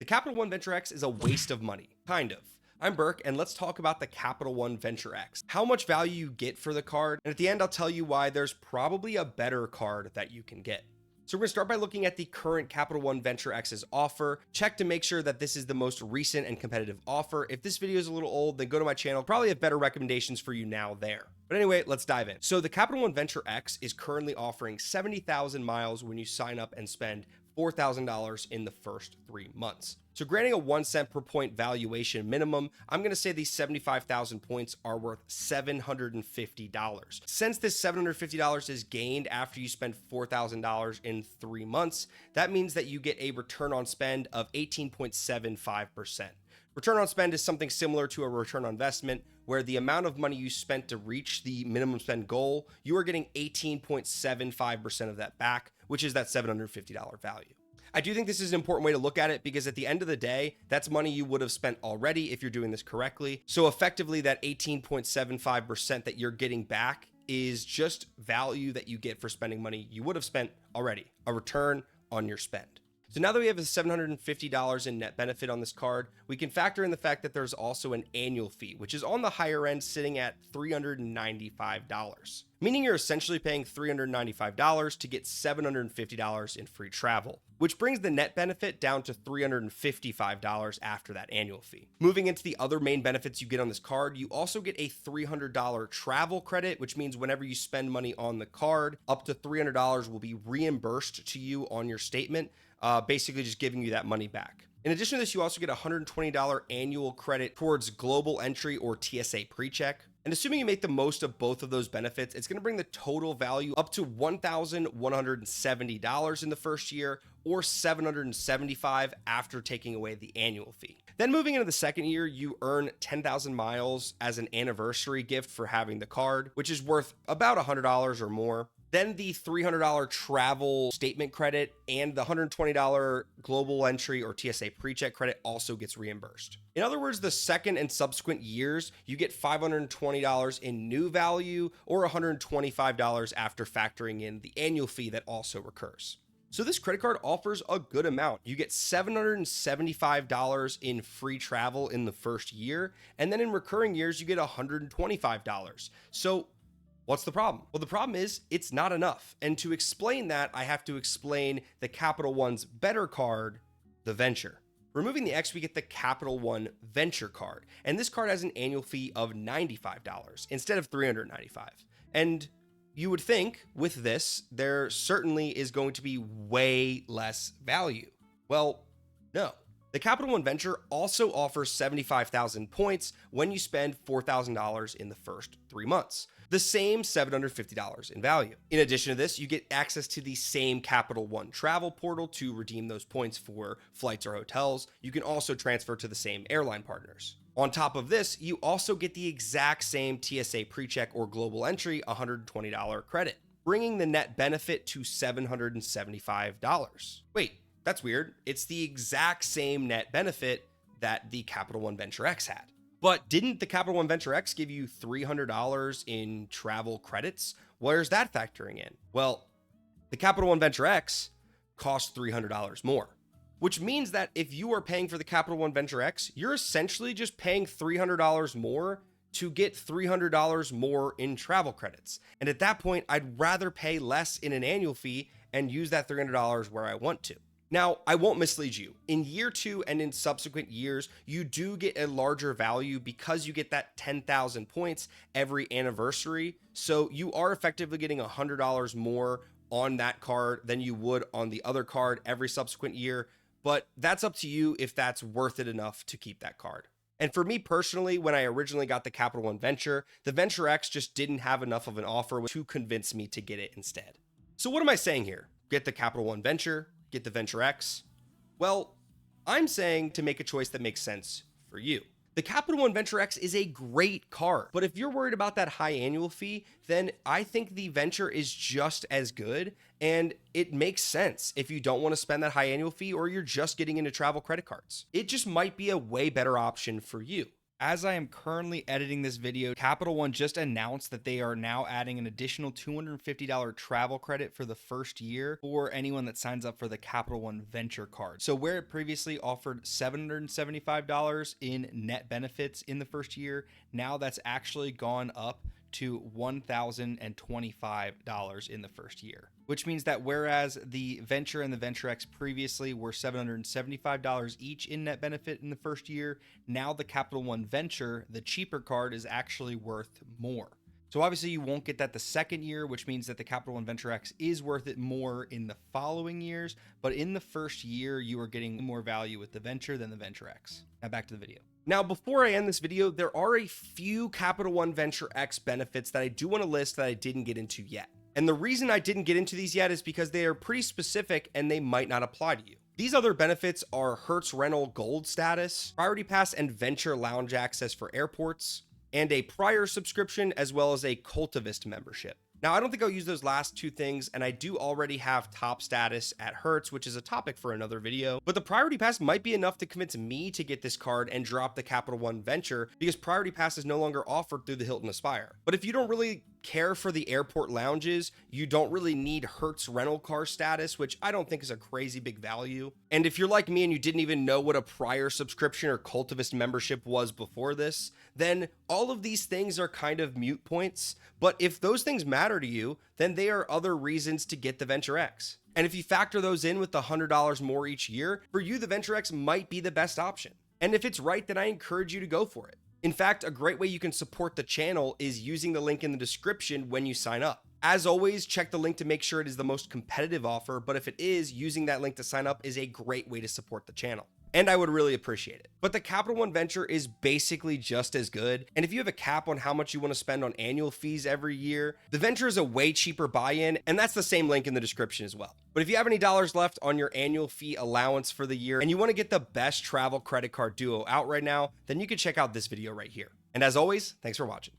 The Capital One Venture X is a waste of money. Kind of. I'm Burke, and let's talk about the Capital One Venture X. How much value you get for the card, and at the end I'll tell you why there's probably a better card that you can get. So we're going to start by looking at the current Capital One Venture X's offer. Check to make sure that this is the most recent and competitive offer. If this video is a little old, then go to my channel. Probably have better recommendations for you now there. But anyway, let's dive in. So the Capital One Venture X is currently offering 70,000 miles when you sign up and spend $4,000 in the first 3 months. So granting a 1 cent per point valuation minimum, I'm going to say these 75,000 points are worth $750. Since this $750 is gained after you spend $4,000 in 3 months, that means that you get a return on spend of 18.75%. Return on spend is something similar to a return on investment, where the amount of money you spent to reach the minimum spend goal, you are getting 18.75% of that back, which is that $750 value. I do think this is an important way to look at it because at the end of the day, that's money you would have spent already if you're doing this correctly. So effectively, that 18.75% that you're getting back is just value that you get for spending money you would have spent already, a return on your spend. So now that we have a $750 in net benefit on this card, we can factor in the fact that there's also an annual fee, which is on the higher end, sitting at $395, meaning you're essentially paying $395 to get $750 in free travel, which brings the net benefit down to $355 after that annual fee. Moving into the other main benefits you get on this card, you also get a $300 travel credit, which means whenever you spend money on the card, up to $300 will be reimbursed to you on your statement, basically just giving you that money back. In addition to this, you also get a $120 annual credit towards global entry or TSA PreCheck. And assuming you make the most of both of those benefits, it's going to bring the total value up to $1,170 in the first year, or $775 after taking away the annual fee. Then moving into the second year, you earn 10,000 miles as an anniversary gift for having the card, which is worth about $100 or more. Then the $300 travel statement credit and the $120 global entry or TSA PreCheck credit also gets reimbursed. In other words, the second and subsequent years, you get $520 in new value or $125 after factoring in the annual fee that also recurs. So this credit card offers a good amount. You get $775 in free travel in the first year, and then in recurring years, you get $125. So what's the problem? Well, the problem is it's not enough. And to explain that, I have to explain the Capital One's better card, the Venture. Removing the X, we get the Capital One Venture card. And this card has an annual fee of $95 instead of $395. And you would think with this, there certainly is going to be way less value. Well, no. The Capital One Venture also offers 75,000 points when you spend $4,000 in the first 3 months. The same $750 in value. In addition to this, you get access to the same Capital One travel portal to redeem those points for flights or hotels. You can also transfer to the same airline partners. On top of this, you also get the exact same TSA PreCheck or global entry $120 credit, bringing the net benefit to $775. Wait, that's weird. It's the exact same net benefit that the Capital One Venture X had. But didn't the Capital One Venture X give you $300 in travel credits? Where's that factoring in? Well, the Capital One Venture X costs $300 more, which means that if you are paying for the Capital One Venture X, you're essentially just paying $300 more to get $300 more in travel credits. And at that point, I'd rather pay less in an annual fee and use that $300 where I want to. Now, I won't mislead you. In year 2 and in subsequent years, you do get a larger value because you get that 10,000 points every anniversary. So you are effectively getting $100 more on that card than you would on the other card every subsequent year. But that's up to you if that's worth it enough to keep that card. And for me personally, when I originally got the Capital One Venture, the Venture X just didn't have enough of an offer to convince me to get it instead. So what am I saying here? Get the Capital One Venture, get the Venture X? Well, I'm saying to make a choice that makes sense for you. The Capital One Venture X is a great card, but if you're worried about that high annual fee, then I think the Venture is just as good, and it makes sense if you don't want to spend that high annual fee or you're just getting into travel credit cards. It just might be a way better option for you. As I am currently editing this video, Capital One just announced that they are now adding an additional $250 travel credit for the first year for anyone that signs up for the Capital One Venture card. So where it previously offered $775 in net benefits in the first year, now that's actually gone up to $1,025 in the first year, which means that whereas the Venture and the Venture X previously were $775 each in net benefit in the first year, now the Capital One Venture, the cheaper card, is actually worth more. So obviously you won't get that the second year, which means that the Capital One Venture X is worth it more in the following years, but in the first year you are getting more value with the Venture than the Venture X. Now back to the video. Now, before I end this video, there are a few Capital One Venture X benefits that I do want to list that I didn't get into yet. And the reason I didn't get into these yet is because they are pretty specific and they might not apply to you. These other benefits are Hertz Rental Gold status, Priority Pass and Venture Lounge access for airports, and a prior subscription, as well as a Cultivist membership. Now, I don't think I'll use those last two things, and I do already have top status at Hertz, which is a topic for another video, but the Priority Pass might be enough to convince me to get this card and drop the Capital One Venture, because Priority Pass is no longer offered through the Hilton Aspire. But if you don't really care for the airport lounges, you don't really need Hertz rental car status, which I don't think is a crazy big value. And if you're like me and you didn't even know what a prior subscription or Cultivist membership was before this, then all of these things are kind of moot points. But if those things matter to you, then they are other reasons to get the Venture X. And if you factor those in with the $100 more each year, for you, the Venture X might be the best option. And if it's right, then I encourage you to go for it. In fact, a great way you can support the channel is using the link in the description when you sign up. As always, check the link to make sure it is the most competitive offer, but if it is, using that link to sign up is a great way to support the channel. And I would really appreciate it. But the Capital One Venture is basically just as good. And if you have a cap on how much you want to spend on annual fees every year, the Venture is a way cheaper buy-in, and that's the same link in the description as well. But if you have any dollars left on your annual fee allowance for the year and you want to get the best travel credit card duo out right now, then you can check out this video right here. And as always, thanks for watching.